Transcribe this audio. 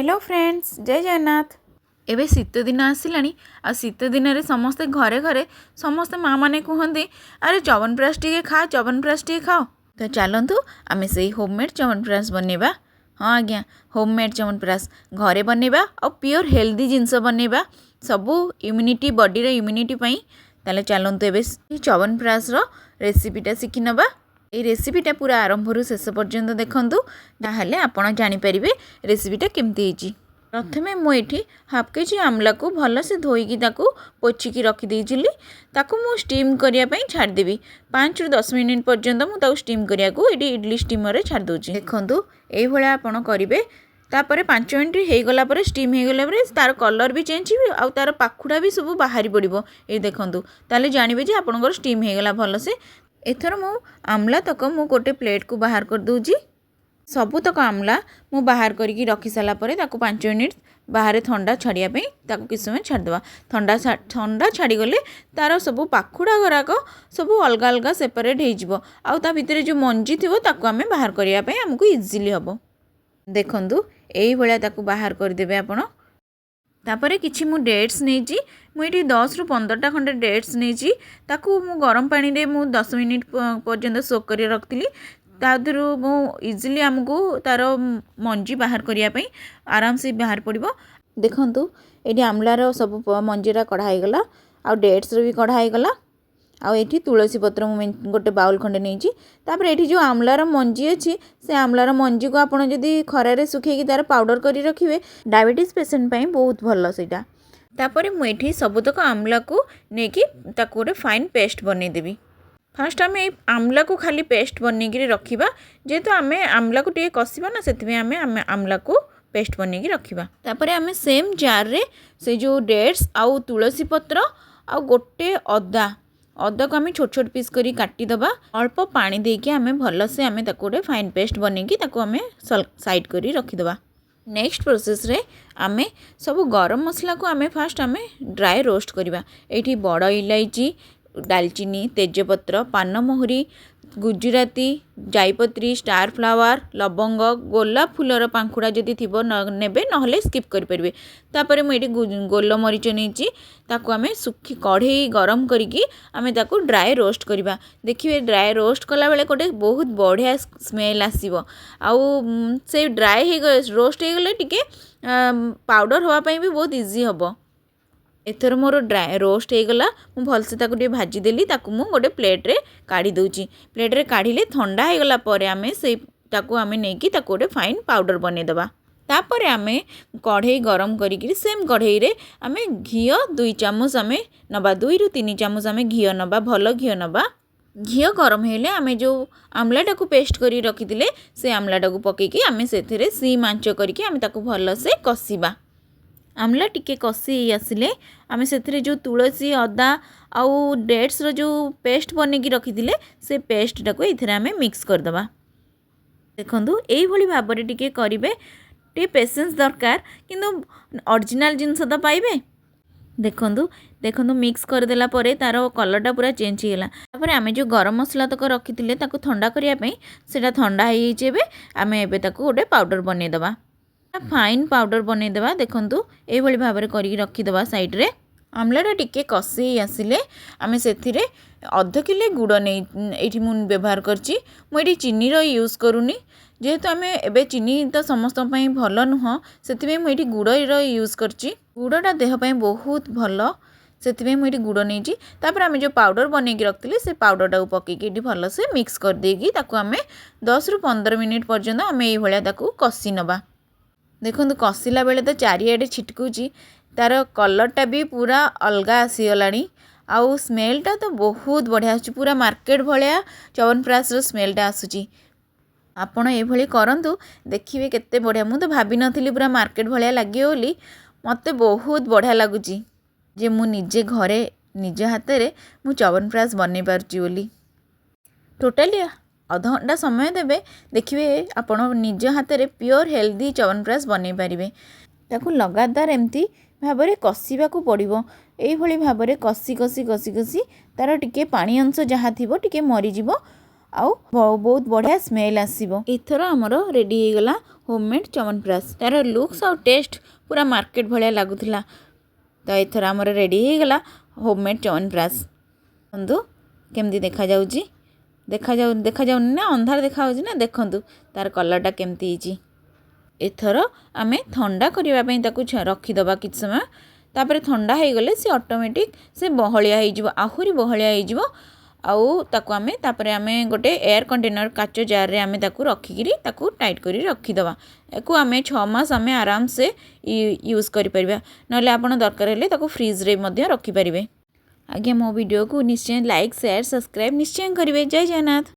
Hello friends जय जगन्नाथ। एबे शीत दिन आसिलानी आ शीत दिन रे समस्ते घरे घरे समस्ते माँ माने कहते अरे च्यवनप्राश टिके खा च्यवनप्राश टिके खाओ। तो चलतु आमे से होममेड च्यवनप्राश बनैबा। हाँ आज्ञा होममेड च्यवनप्राश घरे बनैबा और प्योर हेल्दी जिनस बनैबा सबू इम्यूनिटी बॉडी रे इम्यूनिटी पई। ताले चलतु एबे च्यवनप्राश रो रेसिपीटा शिखि नबा। ये रेसिपीटा पूरा आरंभ रु शेष पर्यंत देखंतु ताहले आपण जानि परिबे रेसिपीटा केमती हिची। प्रथमे मु एठी हाफ केजी आमला को भल से धोईकी ताकू पोछिकी रखी देइचिली। ताकू मु स्टीम करिया पई छाड़ देबी 5 रु 10 मिनिट पर्यंत मु ताकू स्टीम करिया को एडी इडली स्टीमर रे छाड़ दोची। देखंतु एई भला आपण करिवे। तापरे 5 मिनिट हे गला परे स्टीम हे गला परे तार कलर भी चेंज ही आ तार पाखुडा भी सब बाहरी पड़िबो। ए देखंतु ताले जानिबे जे आपनकर स्टीम हे गला भल से। एथर मु आमला तक मु गोटे प्लेट को बाहर कर दूची। सबू तक आमला मु बाहर करके रखी सारा पर 5 मिनिट बाहर ठंडा छाड़िया किस समय छाड़देवा। ठंडा छाड़ी गले तार सबू पाखुड़ा गराक सबू अलग अलग सेपरेट हो ता भितर जो मंजी थी ताकू आम बाहर करने आमको इजिली हम। देखु यही भाया बाहर करदे आपण। तापर किछि मु डेट्स नहीं मुझे 10 रु 15टा खंडे डेट्स नहीं ताकू मु गरम पानी रे मु 10 मिनिट पर्यंत सोक कर रखी। तादर मु इजिली आमको तार मंजी बाहर करने आराम से बाहर पड़ो। देखंतु ये आमलार सब मंजीरा कढ़ाईगला आ डेट्स भी कढ़ाईगला। आठी तुलसी पत्र मु गोटे बाउल खंडे नहीं। तापर ये जो आमलार मंजी अच्छी से आमलार मंजी को आपड़ जदि खरारे सुखेकी तार पाउडर कर रखिए डायबिटीज पेसेंट पाई बहुत भल सेटा। तापर मुझे सबुतक आमला को लेकिन गोटे फाइन पेस्ट बनईदेवी। फास्ट आम आमला को खाली पेस्ट बनईकि रखा जेहेतु आम आमला को टे कषा ना से आम आमला को पेस्ट बनईकि रखा। तापर आम सेम जार रे से जो डेट्स आउ तुलसी पत्र आ गोटे अदा को आम छोट छोट पीस करी काटिदबा। अल्प पानी देके आम भल से आम गोटे फाइन पेस्ट बनईकि आम साइड करी रखिदबा। नेक्स्ट प्रोसेस रे आम सब गरम मसला को आम फास्ट आम ड्राई रोस्ट करवा। ये बड़ इलायची दालचीनी तेजपत्र पानमहुरी गुजराती जाईपत्री स्टार फ्लावर लवंग गोलाप फूलर पाखुड़ा जदि थी नेबे नहले स्किप करें। तापर मुझे गोलमरीच नहीं ताकू आम सुखी कढ़ई गरम करिकी आम ताकू ड्राई रोस्ट करवा। देखिए ड्राई रोस्ट कला बेले गोटे बहुत बढ़िया स्मेल आसीबो। आउ से ड्राई हो रोस्ट हो गले टिके पाउडर होवाई भी बहुत इजी हम। एथर मोर ड्राई रोस्ट हो गला मु भलसे ताकू टे भाजीदेली ताकू मु गोटे प्लेट रे काढ़ी दूची। प्लेट रे काढ़ीले ठंडा हो गला परे आमे से ताकू आमे नेकी ताकू गोटे फाइन पाउडर बने दबा। तापर आमे कढ़ई गरम करिकि सेम कढ़ई रे आमे घी 2 चामच आमे नबा 2 रु 3 चामच आमे घी नबा भल घी नबा। घी गरम हेले आमे जो आमलाटा को पेस्ट करी रखिथिले से आमलाटा को पकेकी आमे सेथिरे सीम आंच करिकि आमे ताकू भल से कसिबा। आमला टिके कषि आसिले आम से जो तुलसी अदा आउ डेट्स रो जो पेस्ट बनईकि रखिथिले से पेस्टा को ये आम मिक्स करदबा। देखंतु एई भली भाबरे टिके करिवे टे पेशेंस दरकार किंतु ओरिजिनल जिनस तो पाइबे। देखंतु देखंतु मिक्स करदेला परे तार कलरटा पूरा चेंज होगा। तापर आम जो गरम मसला तक रखिथिले ताकू ठंडा करने सेटा ठंडा हो जाइए आम एबे ताकू गोटे पाउडर बनईदबा। फाइन पाउडर बनईदेवा। देखंतु ये भाव में करके रखीदबा साइड रे। आमलाटा टिके कषि आसिले आम से अध किले गुड़ नहीं मु व्यवहार करची। मुझे चीनी यूज करूनी जेहेतु आम एबे चीनी तो समस्त भल नुह से मुझे गुड़ यूज करची। गुड़टा देहपाई बहुत भल से मुझे गुड़ नहीं। तापर आम जो पाउडर बनईकि रखते से पाउडरटा को पकईकि भल से मिक्स कर देगी ताकू आम 10 रु 15 मिनिट पर्यंत आम ये भाया कषि नबा। देखो कषिला बेले तो चारिआडे छिटकुची तार कलरटा भी पूरा अलग आसीगला। आउ स्मेलटा तो बहुत बढ़िया आसुची पूरा मार्केट भाया च्यवनप्राश स्मेलटा आसुची। आपण ये करंतु देखिए केते बढ़िया। मु तो भाभी नथिली पूरा मार्केट भाया लगे बोली मते बहुत बढ़िया लगुची जे मु निजे घरे निज हाथ रे मु च्यवनप्राश बनै पारुची बोली। टोटाली अध घंटा समय देवे देखिए आपण निज हाथ में प्योर हेल्दी च्यवनप्राश बनै पारिबे। ताकू लगातार एमती भाव में कषा को पड़ो। ये भाव में कषि कषि कषि कषि तार टिके पानी अंश जहाँ थी टिके मरीज आउ बहुत बढ़िया स्मेल आसीबो। एथर हमरो रेडी हो गला होममेड च्यवनप्राश। तार लुक्स और टेस्ट पूरा मार्केट भलिया लागुथिला। तो एथर हमरो रेडी हो गला होममेड च्यवनप्राश। बंधु केमती देखा जाउची देखा जाउनी ना अंधार देखा होची ना देखंतु तार कलरटा केमती हिची। एथर आमे ठंडा करिवा पई ताकू रखी दबा किछ समय। तापर ठंडा हो गले से ऑटोमेटिक से बहलिया हो जिवो आहुरी बहलिया हो जिवो। आउ ताकू आमे तापर आमे गोटे एयर कंटेनर काच जार रे आमे ताकू रखिकिरी ताकू टाइट करी रखी दबा। एको आमे 6 मास आमे आराम से यूज करि परिबा। नले आपण दरकार हेले ताकू फ्रीज रे मध्ये रखि परिबे। आगे मो वीडियो को निश्चय लाइक शेयर सब्सक्राइब निश्चय करिवे। जय जगन्नाथ।